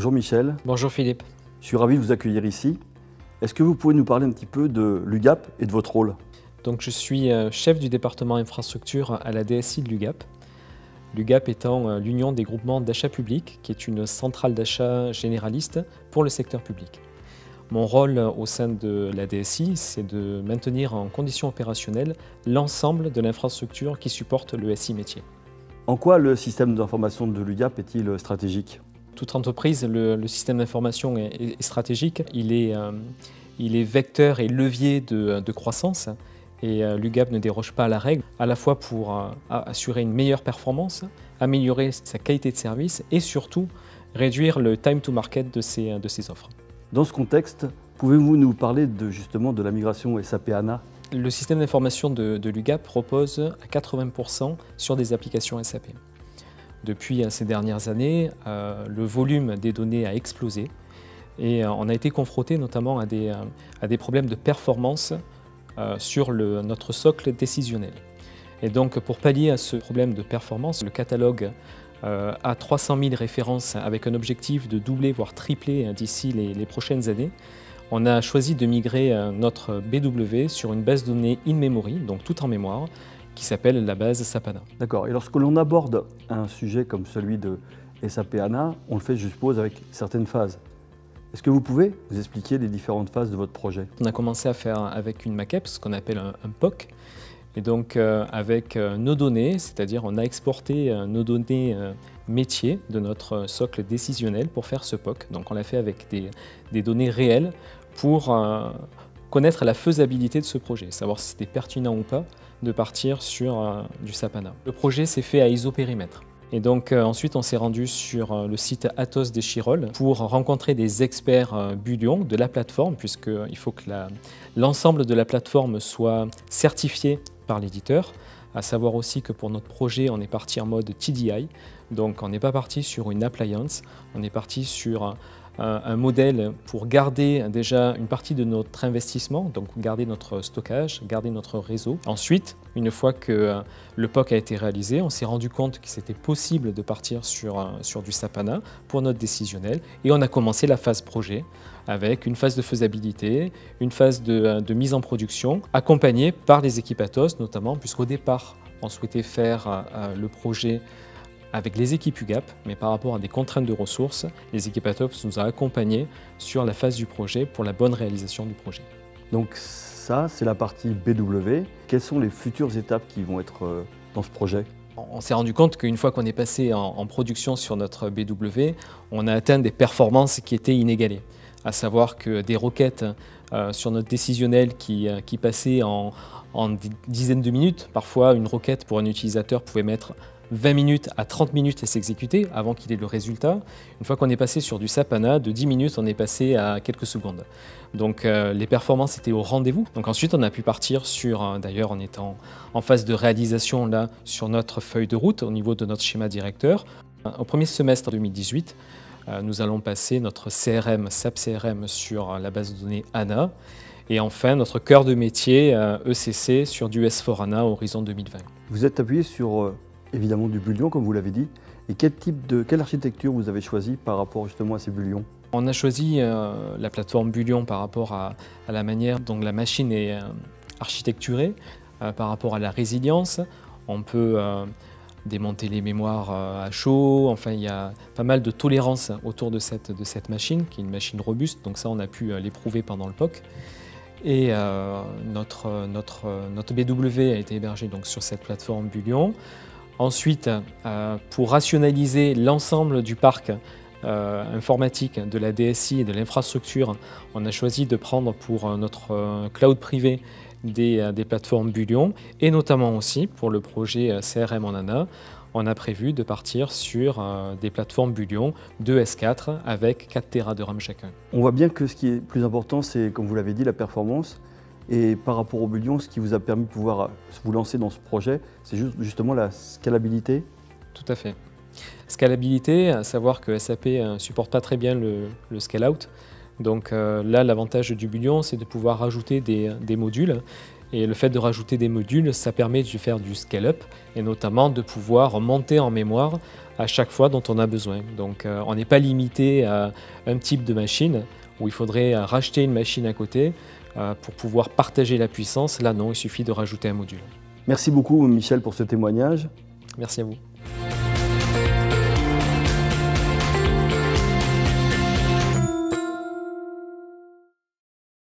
Bonjour Michel. Bonjour Philippe. Je suis ravi de vous accueillir ici. Est-ce que vous pouvez nous parler un petit peu de l'UGAP et de votre rôle? Donc, je suis chef du département infrastructure à la DSI de l'UGAP. L'UGAP étant l'Union des groupements d'achat public, qui est une centrale d'achat généraliste pour le secteur public. Mon rôle au sein de la DSI, c'est de maintenir en condition opérationnelle l'ensemble de l'infrastructure qui supporte le SI métier. En quoi le système d'information de l'UGAP est-il stratégique? Toute entreprise, le système d'information est stratégique. Il est vecteur et levier de croissance. Et l'UGAP ne déroge pas à la règle, à la fois pour assurer une meilleure performance, améliorer sa qualité de service et surtout réduire le time to market de ses offres. Dans ce contexte, pouvez-vous nous parler justement de la migration SAP HANA? Le système d'information de l'UGAP repose à 80% sur des applications SAP. Depuis ces dernières années, le volume des données a explosé et on a été confronté notamment à des problèmes de performance sur notre socle décisionnel. Et donc pour pallier à ce problème de performance, le catalogue a 300 000 références avec un objectif de doubler voire tripler d'ici les prochaines années. On a choisi de migrer notre BW sur une base de données in-memory, donc tout en mémoire, qui s'appelle la base SAP HANA. D'accord, et lorsque l'on aborde un sujet comme celui de SAP HANA, on le fait, je suppose, avec certaines phases. Est-ce que vous pouvez nous expliquer les différentes phases de votre projet? On a commencé à faire avec une maquette, ce qu'on appelle un POC. Et donc avec nos données, c'est-à-dire on a exporté nos données métiers de notre socle décisionnel pour faire ce POC. Donc on l'a fait avec des données réelles pour connaître la faisabilité de ce projet, savoir si c'était pertinent ou pas de partir sur du SAP HANA. Le projet s'est fait à isopérimètre. Et donc ensuite on s'est rendu sur le site Atos d'Échirolles pour rencontrer des experts Bulion de la plateforme, puisqu'il faut que l'ensemble de la plateforme soit certifié par l'éditeur. À savoir aussi que pour notre projet on est parti en mode TDI, donc on n'est pas parti sur une appliance, on est parti sur un modèle pour garder déjà une partie de notre investissement, donc garder notre stockage, garder notre réseau. Ensuite, une fois que le POC a été réalisé, on s'est rendu compte que c'était possible de partir sur du SAP HANA pour notre décisionnel et on a commencé la phase projet avec une phase de faisabilité, une phase de mise en production, accompagnée par les équipes Atos notamment, puisqu'au départ, on souhaitait faire le projet avec les équipes UGAP, mais par rapport à des contraintes de ressources, les équipes Atos nous ont accompagnés sur la phase du projet pour la bonne réalisation du projet. Donc ça, c'est la partie BW. Quelles sont les futures étapes qui vont être dans ce projet? On s'est rendu compte qu'une fois qu'on est passé en production sur notre BW, on a atteint des performances qui étaient inégalées. À savoir que des requêtes sur notre décisionnel qui passaient en dizaines de minutes, parfois une requête pour un utilisateur pouvait mettre 20 minutes à 30 minutes à s'exécuter avant qu'il ait le résultat. Une fois qu'on est passé sur du SAP HANA, de 10 minutes, on est passé à quelques secondes. Donc les performances étaient au rendez-vous. Donc ensuite, on a pu partir sur, d'ailleurs en étant en phase de réalisation là, sur notre feuille de route au niveau de notre schéma directeur. Au premier semestre 2018, nous allons passer notre CRM, SAP CRM sur la base de données HANA. Et enfin, notre cœur de métier, ECC, sur du S4HANA horizon 2020. Vous êtes appuyé sur évidemment du Bulion, comme vous l'avez dit. Et quelle architecture vous avez choisi par rapport justement à ces Bulions? On a choisi la plateforme Bulion par rapport à la manière dont la machine est architecturée, par rapport à la résilience. On peut démonter les mémoires à chaud, enfin il y a pas mal de tolérance autour de cette machine, qui est une machine robuste, donc ça on a pu l'éprouver pendant le POC. Et notre BW a été hébergé donc, sur cette plateforme Bulion. Ensuite, pour rationaliser l'ensemble du parc informatique de la DSI et de l'infrastructure, on a choisi de prendre pour notre cloud privé des plateformes Bulion et notamment aussi pour le projet CRM en HANA, on a prévu de partir sur des plateformes Bulion de S4 avec 4 Tera de RAM chacun. On voit bien que ce qui est plus important, c'est, comme vous l'avez dit, la performance. Et par rapport au Bulion, ce qui vous a permis de pouvoir vous lancer dans ce projet, c'est justement la scalabilité? Tout à fait. Scalabilité, à savoir que SAP ne supporte pas très bien le scale-out. Donc là, l'avantage du Bulion, c'est de pouvoir rajouter des modules Et le fait de rajouter des modules, ça permet de faire du scale-up et notamment de pouvoir monter en mémoire à chaque fois dont on a besoin. Donc on n'est pas limité à un type de machine où il faudrait racheter une machine à côté pour pouvoir partager la puissance. Là non, il suffit de rajouter un module. Merci beaucoup Michel pour ce témoignage. Merci à vous.